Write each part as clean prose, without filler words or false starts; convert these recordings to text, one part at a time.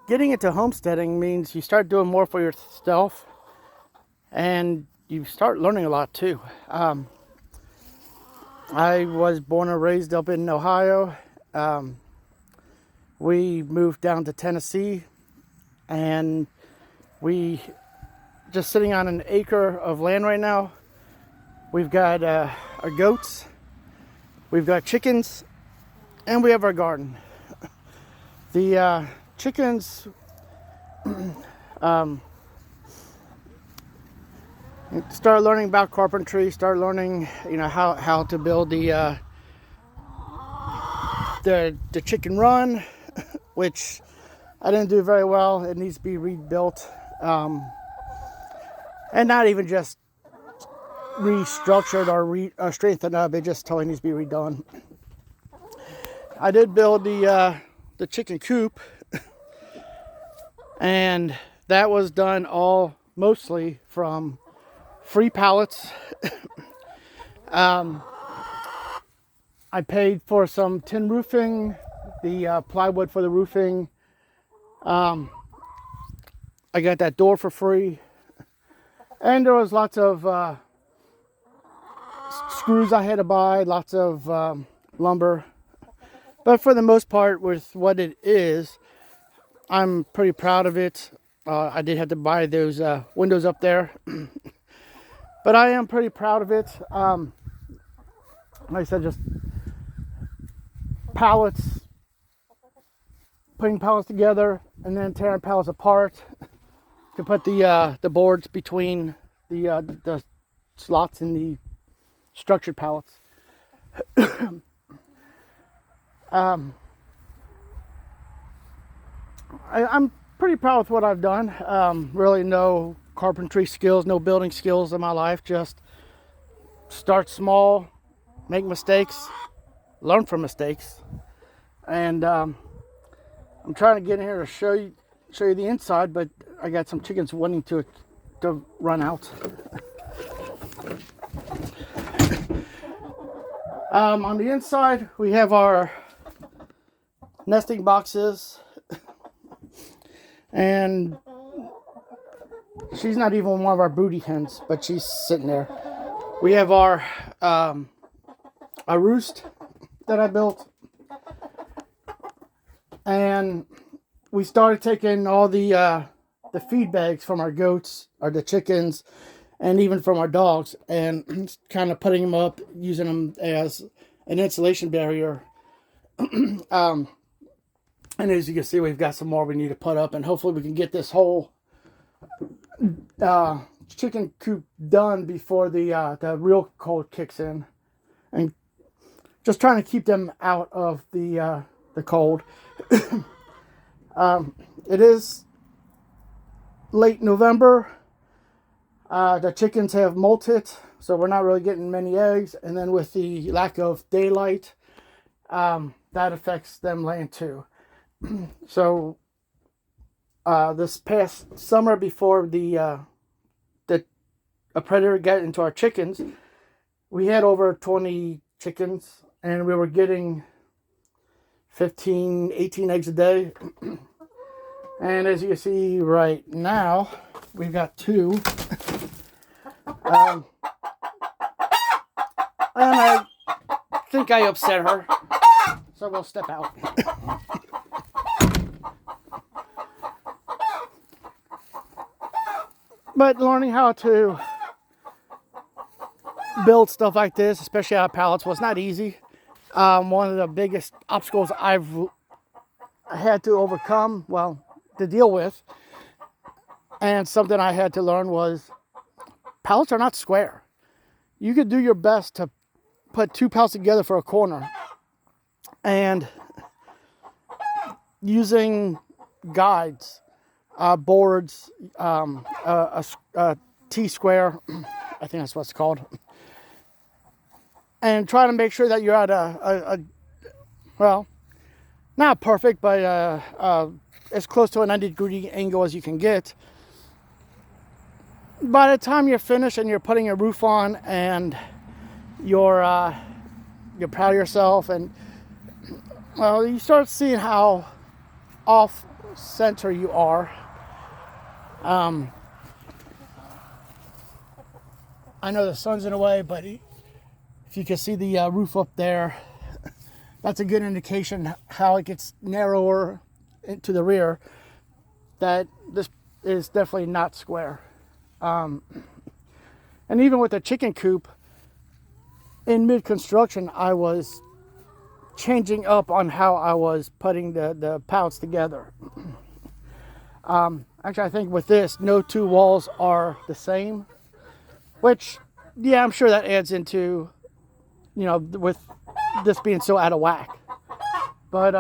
Getting into homesteading means you start doing more for yourself and you start learning a lot too. I was born and raised up in Ohio. We moved down to Tennessee and we just sitting on an acre of land right now. We've got our goats, we've got chickens, and we have our garden. The chickens, start learning about carpentry, start learning, how to build the chicken run, which I didn't do very well. It needs to be rebuilt, and not even just restructured or strengthened up. It just totally needs to be redone. I did build the chicken coop, and that was done all mostly from free pallets. I paid for some tin roofing, the plywood for the roofing. I got that door for free, and there was lots of screws I had to buy, lots of lumber. But for the most part, with what it is, I'm pretty proud of it. I did have to buy those windows up there, but I am pretty proud of it. Like I said, just pallets, putting pallets together, and then tearing pallets apart to put the boards between the slots in the structured pallets. I'm pretty proud with what I've done. Really no carpentry skills, no building skills in my life. Just start small, make mistakes, learn from mistakes. And I'm trying to get in here to show you the inside, but I got some chickens wanting to run out. On the inside, we have our nesting boxes, and she's not even one of our broody hens, but she's sitting there. We have our a roost that I built, and we started taking all the feed bags from our goats or the chickens, and even from our dogs, and kind of putting them up, using them as an insulation barrier. And as you can see, we've got some more we need to put up, and hopefully we can get this whole chicken coop done before the real cold kicks in. And just trying to keep them out of the cold. It is late November. The chickens have molted, so we're not really getting many eggs. And then with the lack of daylight, that affects them laying too. So this past summer, before a predator got into our chickens, we had over 20 chickens, and we were getting 15, 18 eggs a day. And as you can see right now, we've got 2. And I think I upset her, so we'll step out. But learning how to build stuff like this, especially out of pallets, was not easy. One of the biggest obstacles I've had to overcome, to deal with, and something I had to learn was pallets are not square. You could do your best to put 2 pallets together for a corner, and using guides, boards, a T-square, I think that's what it's called, and trying to make sure that you're at not perfect, but as close to a 90-degree angle as you can get. By the time you're finished and you're putting a roof on, and you're proud of yourself, and you start seeing how off center you are. I know the sun's in the way, but if you can see the roof up there, that's a good indication how it gets narrower into the rear, that this is definitely not square. And even with the chicken coop, in mid-construction, I was changing up on how I was putting the pallets together. Actually, I think with this, no two walls are the same, which, yeah, I'm sure that adds into, you know, with this being so out of whack. But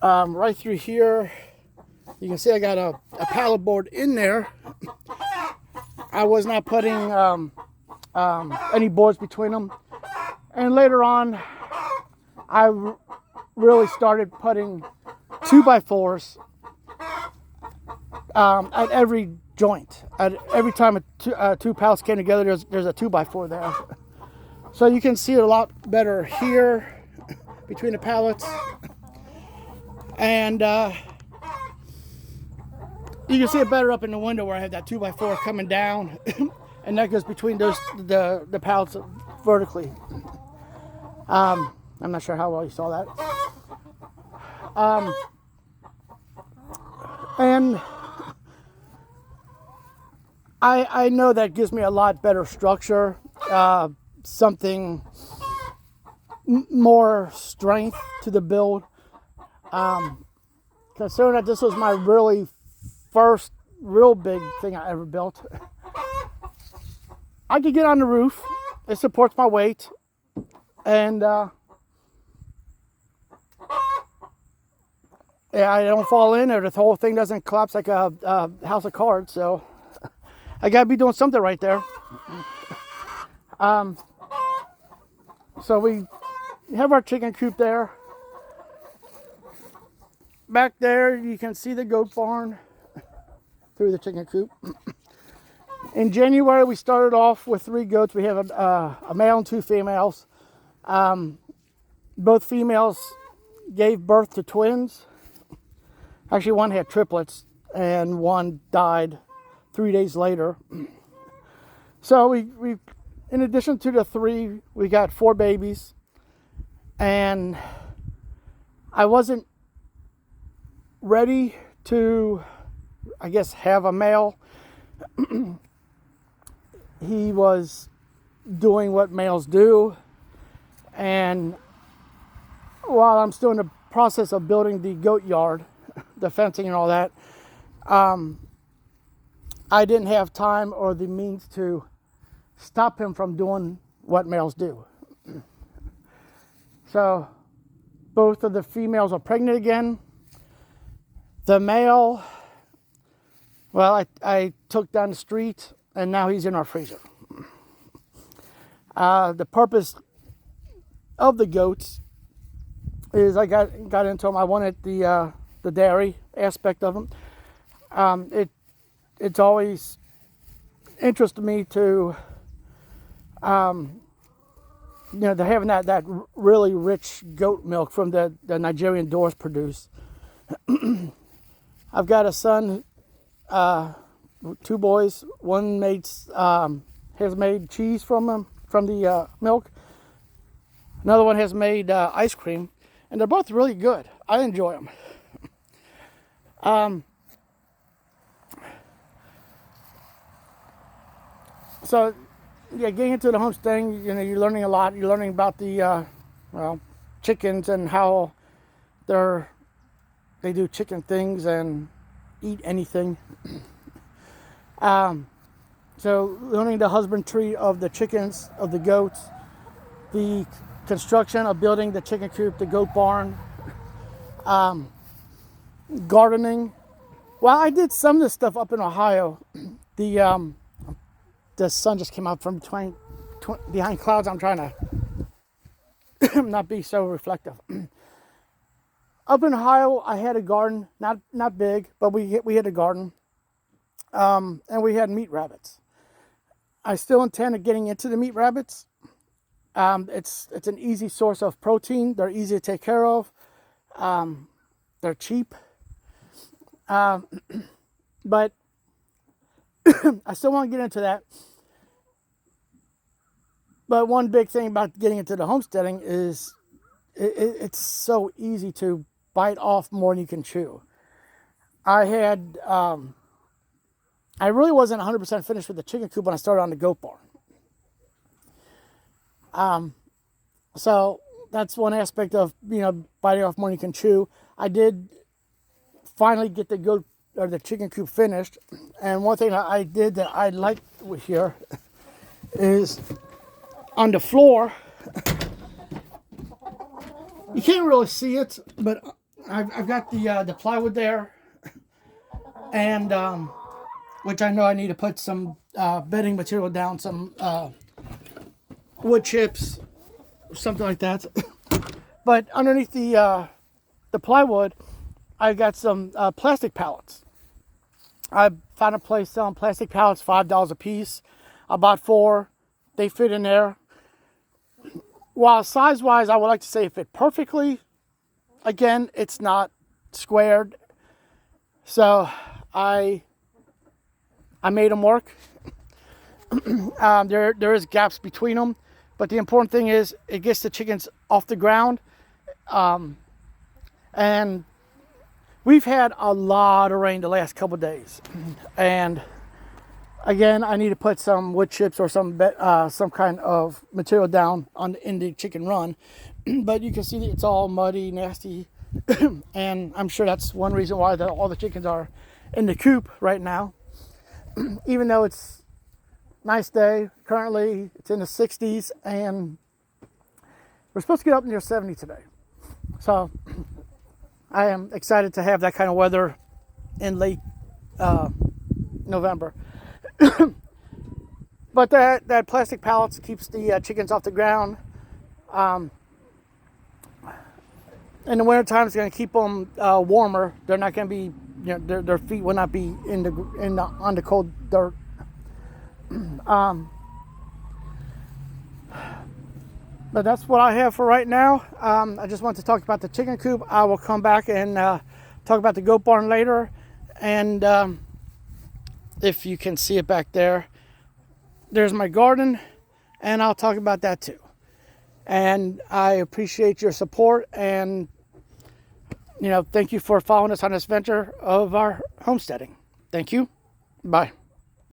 right through here, you can see I got a pallet board in there. I was not putting any boards between them. And later on, I really started putting 2x4s at every joint. At every time two pallets came together, there's a 2x4 there. So you can see it a lot better here between the pallets. And you can see it better up in the window where I have that 2x4 coming down. And that goes between the pallets vertically. I'm not sure how well you saw that. And I know that gives me a lot better structure, something more strength to the build. Considering that this was my really first real big thing I ever built, I could get on the roof. It supports my weight, and yeah, I don't fall in, or the whole thing doesn't collapse like a house of cards. So I gotta be doing something right there. So we have our chicken coop there. Back there, you can see the goat barn through the chicken coop. In January, we started off with 3 goats. We have a male and 2 females. Both females gave birth to twins. Actually, one had triplets, and one died 3 days later. So we in addition to the 3, we got 4 babies. And I wasn't ready to, I guess, have a male. He was doing what males do, and while I'm still in the process of building the goat yard, the fencing and all that, I didn't have time or the means to stop him from doing what males do. So both of the females are pregnant again. The male, well, I took down the street, and now he's in our freezer. The purpose of the goats is I got into them. I wanted the dairy aspect of them. It's always interested me to, they're having that really rich goat milk from the Nigerian doors produce. I've got a son, 2 boys. One has made cheese from the milk. Another one has made ice cream, and they're both really good. I enjoy them. So, yeah, getting into the homesteading, you're learning a lot. You're learning about the chickens and how they do chicken things and eat anything. So learning the husbandry of the chickens, of the goats, the construction of building the chicken coop, the goat barn, gardening. Well, I did some of this stuff up in Ohio. The sun just came out from behind clouds. I'm trying to not be so reflective. Up in Ohio, I had a garden, not big, but we had a garden, and we had meat rabbits. I still intend on getting into the meat rabbits. It's an easy source of protein. They're easy to take care of. They're cheap. But I still want to get into that. But one big thing about getting into the homesteading is it's so easy to bite off more than you can chew. I really wasn't 100% finished with the chicken coop when I started on the goat barn. So that's one aspect of, biting off more than you can chew. I did finally get the goat or the chicken coop finished. And one thing that I did that I liked here is on the floor. You can't really see it, but I've got the plywood there, and which I know I need to put some bedding material down, some wood chips, something like that. But underneath the plywood, I got some plastic pallets. I found a place selling plastic pallets, $5 a piece. I bought 4. They fit in there. While size-wise, I would like to say it fit perfectly. Again, it's not squared. So I made them work. There is gaps between them. But the important thing is it gets the chickens off the ground. And we've had a lot of rain the last couple of days. And again, I need to put some wood chips or some kind of material down in the chicken run. But you can see it's all muddy, nasty. And I'm sure that's one reason why all the chickens are in the coop right now. Even though it's a nice day, currently it's in the 60s, and we're supposed to get up near 70 today. So I am excited to have that kind of weather in late November. But that plastic pallets keeps the chickens off the ground. In the winter time, it's going to keep them warmer. They're not going to be, their feet will not be on the cold dirt. But that's what I have for right now. I just want to talk about the chicken coop. I will come back and talk about the goat barn later. And if you can see it back there, there's my garden, and I'll talk about that too. And I appreciate your support, and thank you for following us on this venture of our homesteading. Thank you. Bye.